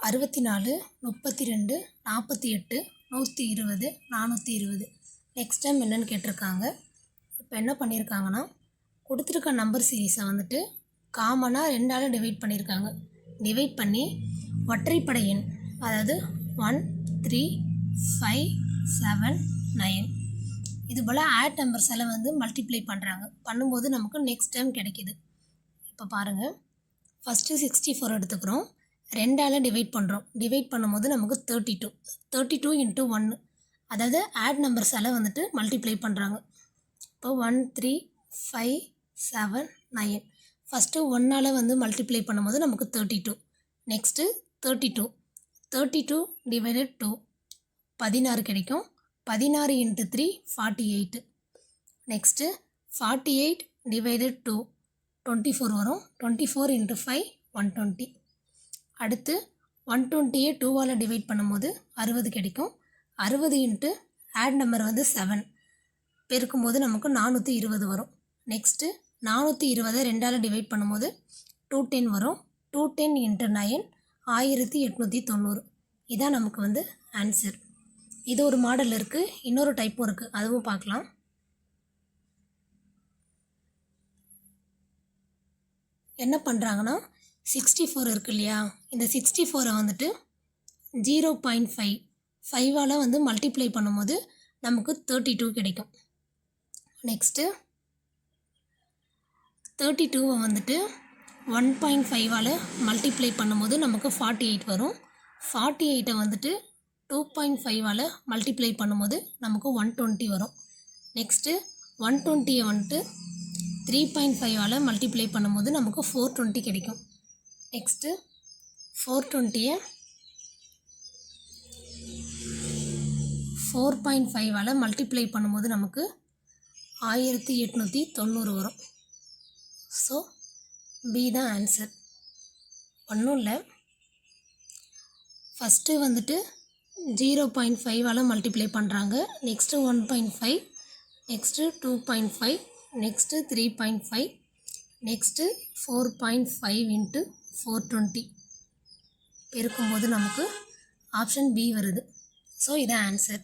64 32 48 120 420. Next time என்னென்னு கேட்டிருக்காங்க. இப்போ என்ன பண்ணியிருக்காங்கன்னா, கொடுத்துருக்க நம்பர் சீரீஸை வந்துட்டு காமனாக 2ஆல் டிவைட் பண்ணியிருக்காங்க. டிவைட் பண்ணி ஒற்றைப்படை எண், அதாவது 1 3 5 7 9 இது போல் ஆட் நம்பர்ஸ் எல்லாம் வந்து மல்டிப்ளை பண்ணுறாங்க. பண்ணும்போது நமக்கு நெக்ஸ்ட் டைம் கிடைக்கிது. இப்போ பாருங்கள், ஃபஸ்ட்டு 64 எடுத்துக்கிறோம், 2ஆல் டிவைட் பண்ணுறோம். டிவைட் பண்ணும்போது நமக்கு 32 32 × 1, அதாவது ஆட் நம்பர்ஸ் எல்லாம் வந்துட்டு மல்டிப்ளை பண்ணுறாங்க. இப்போ 1 3 5 7 9 ஃபஸ்ட்டு 1ஆல் வந்து மல்டிப்ளை பண்ணும்போது நமக்கு 32. நெக்ஸ்ட்டு 32 32 / 2 16 கிடைக்கும். 16 × 3 48. நெக்ஸ்ட்டு 48 / 2 24 வரும். 24 × 5 120. அடுத்து 120 2ஆல் டிவைட் பண்ணும்போது 60 கிடைக்கும். 60 × ஆட் நம்பர் வந்து 7 பெருக்கும்போது நமக்கு 420 வரும். நெக்ஸ்ட்டு 420 2ஆல் டிவைட் பண்ணும்போது 210 வரும். 210 × 9 1890. இதான் நமக்கு வந்து ஆன்சர். இது ஒரு மாடல் இருக்குது, இன்னொரு டைப்பும் இருக்குது, அதுவும் பார்க்கலாம். என்ன பண்ணுறாங்கன்னா, 64 இருக்கு இல்லையா, இந்த 64 வந்துட்டு 0.5 5ஆல் வந்து மல்டிப்ளை பண்ணும்போது நமக்கு 32 கிடைக்கும். நெக்ஸ்ட்டு 32 வந்துட்டு 1.5ஆல் மல்டிப்ளை பண்ணும்போது நமக்கு 48 வரும். 48 வந்துட்டு 2.5ஆல் மல்டிப்ளை பண்ணும்போது நமக்கு 120 வரும். நெக்ஸ்ட்டு 120 வந்துட்டு 3.5ஆல் மல்டிப்ளை பண்ணும்போது நமக்கு 420 கிடைக்கும். நெக்ஸ்ட்டு 420 4.5ஆல் மல்டிப்ளை பண்ணும்போது நமக்கு 1890 வரும். ஸோ பி தான் ஆன்சர். ஒன்றும் இல்லை, ஃபஸ்ட்டு வந்துட்டு 0.5ஆல் மல்டிப்ளை பண்ணுறாங்க. நெக்ஸ்ட்டு 1.5, நெக்ஸ்ட்டு 2.5, நெக்ஸ்ட்டு 3.5, நெக்ஸ்ட்டு 4.5 × 420 பெருக்கும்போது நமக்கு ஆப்ஷன் பி வருது. ஸோ இதான் ஆன்சர்.